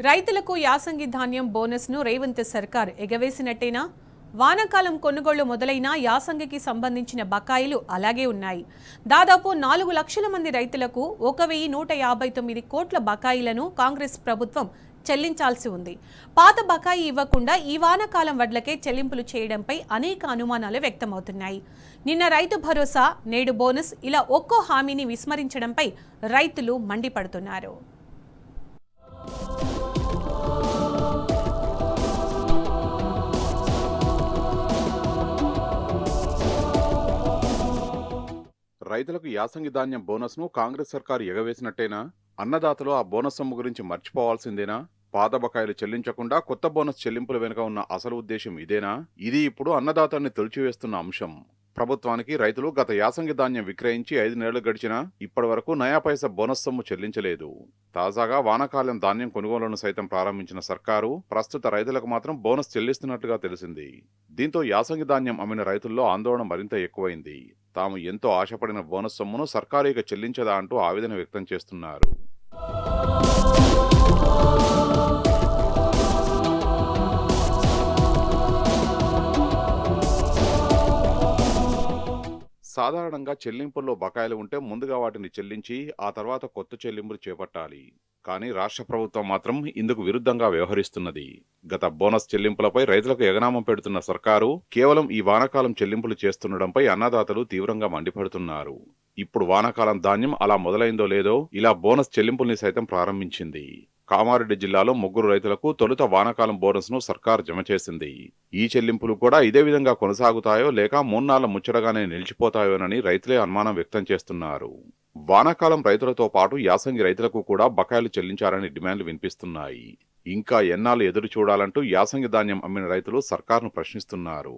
రైతులకు యాసంగి ధాన్యం బోనస్ను రేవంత్ సర్కార్ ఎగవేసినట్టేనా? వానాకాలం కొనుగోళ్లు మొదలైనా యాసంగికి సంబంధించిన బకాయిలు అలాగే ఉన్నాయి. దాదాపు 4 లక్షల మంది రైతులకు 1159 కోట్ల బకాయిలను కాంగ్రెస్ ప్రభుత్వం చెల్లించాల్సి ఉంది. పాత బకాయి ఇవ్వకుండా ఈ వానాకాలం వడ్లకే చెల్లింపులు చేయడంపై అనేక అనుమానాలు వ్యక్తమవుతున్నాయి. నిన్న రైతు భరోసా, నేడు బోనస్ ఇలా ఒక్కో హామీని విస్మరించడంపై రైతులు మండిపడుతున్నారు. రైతులకు యాసంగి ధాన్యం బోనస్ను కాంగ్రెస్ సర్కారు ఎగవేసినట్టేనా? అన్నదాతలు ఆ బోనస్ సొమ్ము గురించి మర్చిపోవాల్సిందేనా? పాత బకాయిలు చెల్లించకుండా కొత్త బోనస్ చెల్లింపుల వెనుక ఉన్న అసలు ఉద్దేశం ఇదేనా? ఇది ఇప్పుడు అన్నదాతల్ని తొలిచివేస్తున్న అంశం. ప్రభుత్వానికి రైతులు గత యాసంగి ధాన్యం విక్రయించి 5 నెలలు గడిచినా ఇప్పటి వరకు నయా పైసా బోనస్ సొమ్ము చెల్లించలేదు. తాజాగా వానాకాలం ధాన్యం కొనుగోలును సైతం ప్రారంభించిన సర్కారు ప్రస్తుత రైతులకు మాత్రం బోనస్ చెల్లిస్తున్నట్లుగా తెలిసింది. దీంతో యాసంగి ధాన్యం అమ్మిన రైతుల్లో ఆందోళన మరింత ఎక్కువైంది. తాము ఎంతో ఆశపడిన బోనస్ సొమ్మును సర్కారు ఇక చెల్లించదా అంటూ ఆవేదన వ్యక్తం చేస్తున్నారు. సాధారణంగా చెల్లింపుల్లో బకాయిలు ఉంటే ముందుగా వాటిని చెల్లించి ఆ తర్వాత కొత్త చెల్లింపులు చేపట్టాలి. కానీ రాష్ట్ర ప్రభుత్వం మాత్రం ఇందుకు విరుద్ధంగా వ్యవహరిస్తున్నది. గత బోనస్ చెల్లింపులపై రైతులకు ఎగనామం పెడుతున్న సర్కారు కేవలం ఈ వానాకాలం చెల్లింపులు చేస్తుండడంపై అన్నదాతలు తీవ్రంగా మండిపడుతున్నారు. ఇప్పుడు వానాకాలం ధాన్యం అలా మొదలైందో లేదో ఇలా బోనస్ చెల్లింపుల్ని సైతం ప్రారంభించింది. కామారెడ్డి జిల్లాలో 3 రైతులకు తొలుత వానాకాలం బోనస్ ను సర్కారు జమ చేసింది. ఈ చెల్లింపులు కూడా ఇదే విధంగా కొనసాగుతాయో లేక 3 నాళ్ల ముచ్చటగానే నిలిచిపోతాయోనని రైతులే అనుమానం వ్యక్తం చేస్తున్నారు. వానాకాలం రైతులతో పాటు యాసంగి రైతులకు కూడా బకాయిలు చెల్లించాలని డిమాండ్లు వినిపిస్తున్నాయి. ఇంకా ఎన్నాళ్ళు ఎదురు చూడాలంటూ యాసంగి ధాన్యం అమ్మిన రైతులు సర్కారును ప్రశ్నిస్తున్నారు.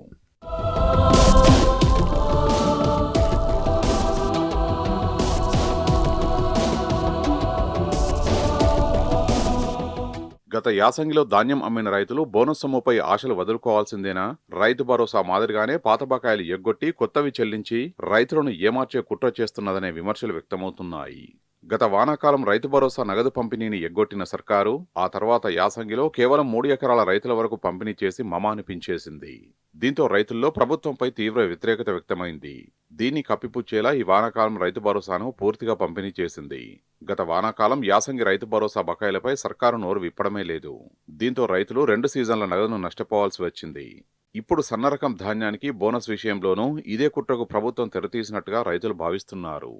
గత యాసంగిలో ధాన్యం అమ్మిన రైతులు బోనస్ సొమ్ముపై ఆశలు వదులుకోవాల్సిందేనా? రైతు భరోసా మాదిరిగానే పాత బకాయిలు ఎగ్గొట్టి కొత్తవి చెల్లించి రైతులను ఏమార్చే కుట్ర చేస్తున్నదనే విమర్శలు వ్యక్తమవుతున్నాయి. గత వానాకాలం రైతు భరోసా నగదు పంపిణీని ఎగ్గొట్టిన సర్కారు ఆ తర్వాత యాసంగిలో కేవలం 3 ఎకరాల రైతుల వరకు పంపిణీ చేసి మమ అనిపించేసింది. దీంతో రైతుల్లో ప్రభుత్వంపై తీవ్ర వ్యతిరేకత వ్యక్తమైంది. దీన్ని కప్పిపుచ్చేలా ఈ వానాకాలం రైతు భరోసాను పూర్తిగా పంపిణీ చేసింది. గత వానాకాలం యాసంగి రైతు భరోసా బకాయిలపై సర్కారు నోరు విప్పడమే లేదు. దీంతో రైతులు 2 సీజన్ల నగదును నష్టపోవాల్సి వచ్చింది. ఇప్పుడు సన్నరకం ధాన్యానికి బోనస్ విషయంలోనూ ఇదే కుట్రకు ప్రభుత్వం తెరతీసినట్టుగా రైతులు భావిస్తున్నారు.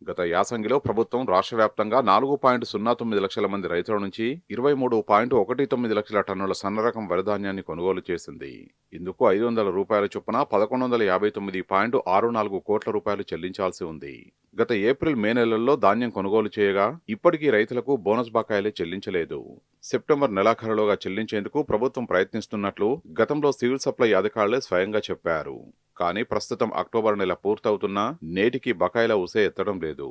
గత యాసంగిలో ప్రభుత్వం రాష్ట్ర వ్యాప్తంగా 4.09 లక్షల మంది రైతుల నుంచి 23.19 లక్షల టన్నుల సన్నరకం వరిధాన్యాన్ని కొనుగోలు చేసింది. ఇందుకు ₹500 చొప్పున 1159.64 కోట్ల రూపాయలు చెల్లించాల్సి ఉంది. గత ఏప్రిల్, మే నెలల్లో ధాన్యం కొనుగోలు చేయగా ఇప్పటికీ రైతులకు బోనస్ బకాయిలే చెల్లించలేదు. సెప్టెంబర్ నెలాఖరులోగా చెల్లించేందుకు ప్రభుత్వం ప్రయత్నిస్తున్నట్లు గతంలో సివిల్ సప్లై అధికారులే స్వయంగా చెప్పారు. కానీ ప్రస్తుతం అక్టోబర్ నెల పూర్తవుతున్నా నేటికి బకాయిల ఊసే ఎత్తడం లేదు.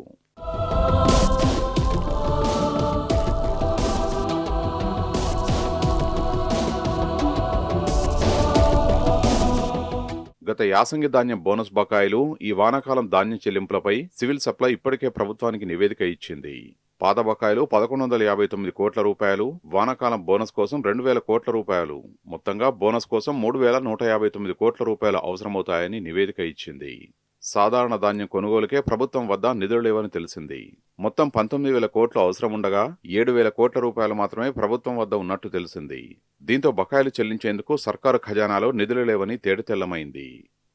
గత యాసంగి ధాన్యం బోనస్ బకాయిలు, ఈ వానాకాలం ధాన్యం చెల్లింపులపై సివిల్ సప్లై ఇప్పటికే ప్రభుత్వానికి నివేదిక ఇచ్చింది. పాత బకాయిలు 1159 కోట్ల రూపాయలు, వానాకాలం బోనస్ కోసం 2000 కోట్ల రూపాయలు, మొత్తంగా బోనస్ కోసం 3159 కోట్ల రూపాయలు అవసరమవుతాయని నివేదిక ఇచ్చింది. సాధారణ ధాన్యం కొనుగోలుకే ప్రభుత్వం వద్ద నిధులు లేవని తెలిసింది. మొత్తం 19,000 కోట్లు అవసరముండగా 7,000 కోట్ల రూపాయలు మాత్రమే ప్రభుత్వం వద్ద ఉన్నట్టు తెలిసింది. దీంతో బకాయిలు చెల్లించేందుకు సర్కారు ఖజానాలో నిధులు లేవని తేటతెల్లమైంది.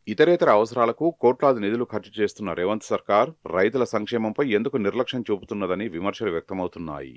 ఇతరేతర అవసరాలకు కోట్లాది నిధులు ఖర్చు చేస్తున్న రేవంత్ సర్కార్ రైతుల సంక్షేమంపై ఎందుకు నిర్లక్ష్యం చూపుతున్నదని విమర్శలు వ్యక్తమవుతున్నాయి.